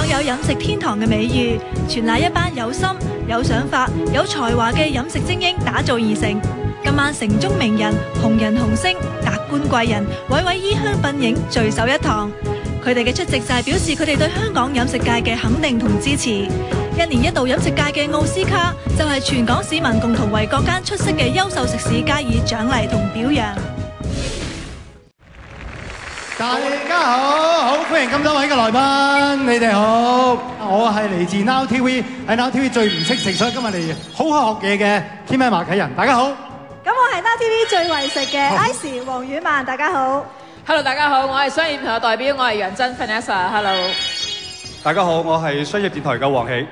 港有飲食天堂嘅美譽，全賴一班有心、有想法、有才華嘅飲食精英打造而成。今晚城中名人、紅人紅星、達官貴人、位位衣香鬢影聚首一堂。佢哋嘅出席就係表示佢哋對香港飲食界嘅肯定同支持。一年一度飲食界嘅奧斯卡，就係全港市民共同為各間出色嘅優秀食肆加以獎勵同表揚。大家好，好歡迎咁多位嘅來賓，你哋好，我係嚟自 Now TV， 喺 Now TV 最唔識食，所以今日嚟好好學嘢嘅天喵馬啟仁，大家好。咁我係 Now TV 最為食嘅 Ice 黃婉曼，大家好。Hello， 大家好，我係商業電台代表，我係楊真 Vanessa。Hello， 大家好，我係商業電台嘅黃喜。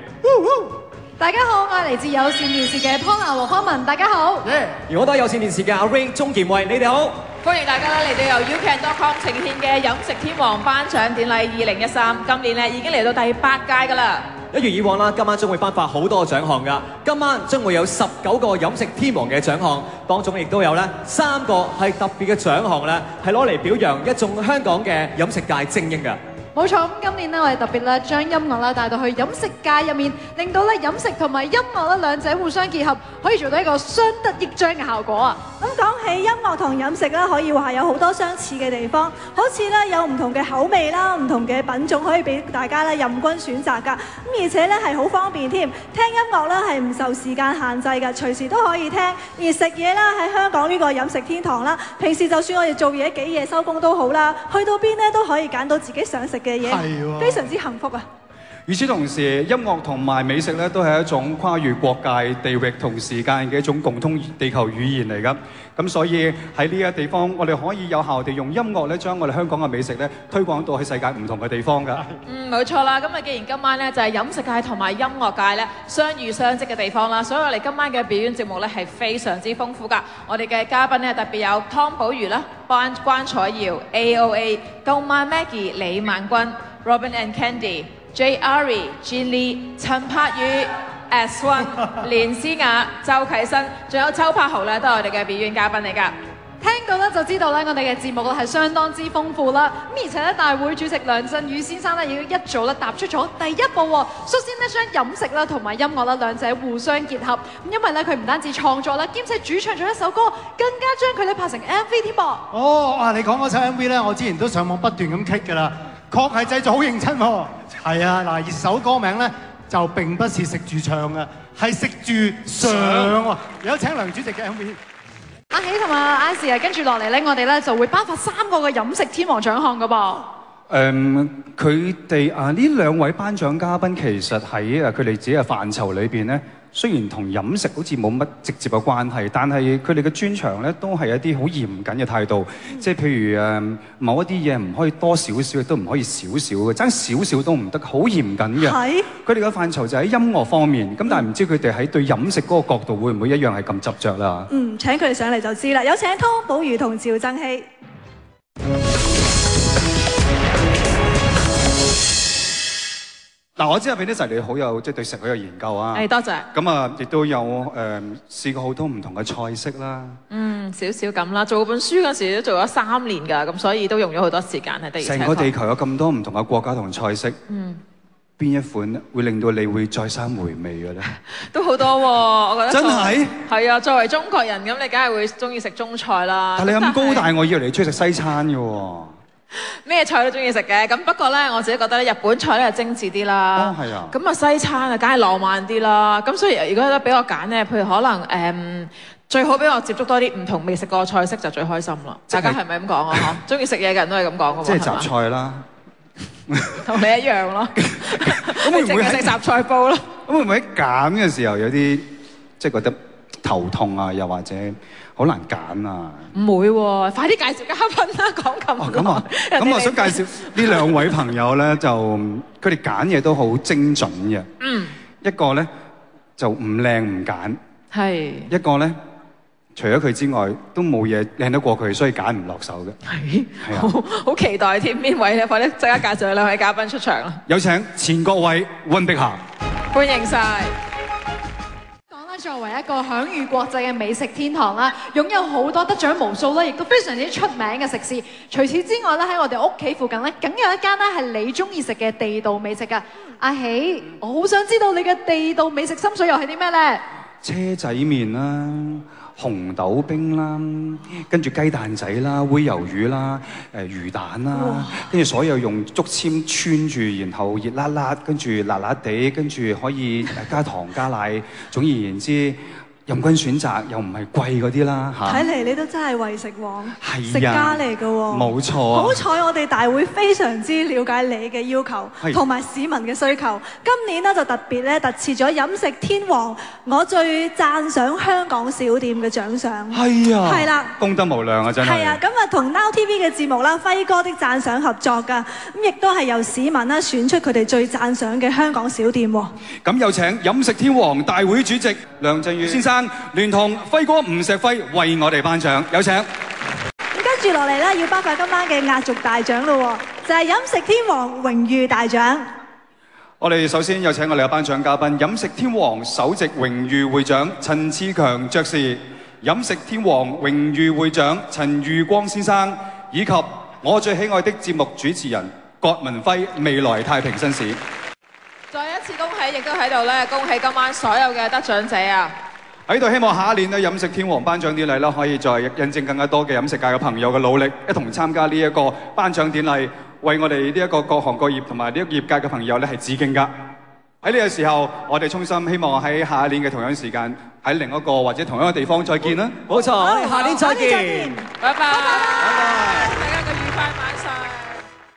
大家好，我係嚟自有線電視嘅 Paula 黃康文，大家好。而我都係有線電視嘅阿 Ray 鍾健慧，你哋好。歡迎大家嚟到由 YouCan.com 呈獻嘅飲食天王頒獎典禮2013，今年咧已經嚟到第8屆㗎啦。一如以往啦，今晚將會頒發好多獎項㗎。今晚將會有19個飲食天王嘅獎項，當中亦都有咧3個係特別嘅獎項咧，係攞嚟表揚一眾香港嘅飲食界精英㗎。冇錯，咁今年咧我哋特別咧將音樂啦帶到去飲食界入面，令到咧飲食同埋音樂咧兩者互相結合，可以做到一個相得益彰嘅效果啊！咁講起音樂同飲食咧，可以話係有好多相似嘅地方，好似咧有唔同嘅口味啦，唔同嘅品種可以俾大家咧任君選擇㗎。咁而且咧係好方便添，聽音樂咧係唔受時間限制㗎，隨時都可以聽。而食嘢啦喺香港呢個飲食天堂啦，平時就算我哋做嘢幾夜收工都好啦，去到邊咧都可以揀到自己想食嘅嘢，非常之幸福啊！與此同時，音樂同埋美食咧，都係一種跨越國界、地域同時間嘅一種共通地球語言嚟㗎。咁所以喺呢個地方，我哋可以有效地用音樂咧，將我哋香港嘅美食咧推廣到去世界唔同嘅地方㗎。冇錯啦。咁啊，既然今晚咧就係飲食界同埋音樂界咧相遇相識嘅地方啦，所以我哋今晚嘅表演節目咧係非常之豐富㗎。我哋嘅嘉賓咧特別有湯寶如啦、關楚耀、AOA、杜曼 Maggie、李萬君、Robin and Candy、J Ari、Jean Lee、陳柏宇、S1、連詩雅、周啟生，仲有周柏豪咧，都係我哋嘅表演嘉賓嚟㗎。聽過咧就知道咧，我哋嘅節目咧係相當之豐富啦。咁而且咧，大會主席梁振宇先生咧已經一早咧踏出咗第一步喎，率先咧將飲食啦同埋音樂啦兩者互相結合。咁因為咧佢唔單止創作啦，兼且主唱咗一首歌，更加將佢咧拍成 MV 添噃。哦，哇！你講嗰首 MV 咧，我之前都上網不斷咁 click 㗎啦，確係製作好認真喎。係啊，嗱，而首歌名咧就並不是食住唱嘅，係食住上喎。有請梁主席嘅 MV。阿喜同埋阿 Ice 啊，跟住落嚟咧，我哋咧就會頒發3個嘅飲食天王獎項㗎噃。佢哋呢兩位頒獎嘉賓其實喺佢哋自己嘅範疇裏邊咧，雖然同飲食好似冇乜直接嘅關係，但係佢哋嘅專長咧都係一啲好嚴謹嘅態度，即係譬如某一啲嘢唔可以多少少，亦都唔可以少少嘅，爭少少都唔得，好嚴謹嘅。係。佢哋嘅範疇就喺音樂方面，咁但係唔知佢哋喺對飲食嗰個角度會唔會一樣係咁執着啦？請佢哋上嚟就知啦。有請湯寶如同趙增熹。嗱，我知阿 Vanessa 你好有對食好有研究啊！多謝。咁啊，亦都有試過好多唔同嘅菜式啦。少少咁啦。做本書嗰時都做咗3年㗎，咁所以都用咗好多時間喺地。成個地球有咁多唔同嘅國家同菜式，邊一款會令到你會再三回味嘅咧？都好多喎，我覺得。真係？係啊，作為中國人咁，你梗係會中意食中菜啦。但你咁高大，我以為你中意食西餐嘅喎。咩菜都中意食嘅，咁不過咧，我自己覺得咧，日本菜咧就精緻啲啦。係啊。咁啊，西餐啊，梗係浪漫啲啦。咁所以如果咧俾我揀咧，譬如可能最好俾我接觸多啲唔同未食過嘅菜式就最開心啦。大家係咪咁講啊？嗬，中意食嘢嘅人都係咁講嘅喎。即係雜菜啦。同你一樣咯。咁會唔會食雜菜煲咯？咁會唔會喺揀嘅時候有啲即係覺得頭痛啊，又或者好難揀啊？唔會喎，快啲介紹嘉賓啦，講咁耐。咁我想介紹呢兩位朋友咧，就佢哋揀嘢都好精準嘅。一個咧就唔靚唔揀，係一個咧除咗佢之外都冇嘢靚得過佢，所以揀唔落手嘅。係啊，好期待添，邊位咧？快啲即刻介紹兩位嘉賓出場啦！有請前國委溫碧霞，歡迎晒。作為一個享譽國際嘅美食天堂啦，擁有好多得獎無數啦，亦都非常之出名嘅食肆。除此之外咧，喺我哋屋企附近咧，梗有一間咧係你中意食嘅地道美食㗎。阿喜，我好想知道你嘅地道美食心水又係啲咩咧？車仔麵啦、紅豆冰啦，跟住雞蛋仔啦、煨魷魚啦、魚蛋啦，跟住所有用竹籤穿住，然後熱辣辣，跟住辣辣地，跟住可以加糖加奶。總而言之，任君選擇又唔係貴嗰啲啦嚇。睇嚟你都真係為食王，係啊食家嚟㗎喎。冇錯啊好彩我哋大會非常之了解你嘅要求係同埋市民嘅需求。今年呢，就特別咧特設咗飲食天王我最讚賞香港小店嘅獎賞。係啊，係啦。功德無量啊，真係。係啊，咁啊同 Now TV 嘅節目啦，輝哥的讚賞合作㗎，咁亦都係由市民啦選出佢哋最讚賞嘅香港小店喎。咁有請飲食天王大會主席梁振宇先生，聯同輝哥吳石輝為我哋頒獎，有請。咁跟住落嚟咧，要頒發今晚嘅壓軸大獎咯喎，就係飲食天王榮譽大獎。我哋首先有請我哋嘅頒獎嘉賓，飲食天王首席榮譽會長陳志強爵士，飲食天王榮譽會長陳裕光先生，以及我最喜愛的節目主持人葛文輝，未來太平紳士。再一次恭喜，亦都喺度咧恭喜今晚所有嘅得獎者啊！喺度希望下一年咧飲食天王頒獎典禮咧，可以再印證更加多嘅飲食界嘅朋友嘅努力，一同參加呢一個頒獎典禮，為我哋呢一個各行各業同埋呢一個業界嘅朋友咧係致敬㗎。喺呢個時候，我哋衷心希望喺下一年嘅同樣時間，喺另一個或者同樣嘅地方再見啦。冇錯，我哋下年再見。拜拜，大家個愉快晚上。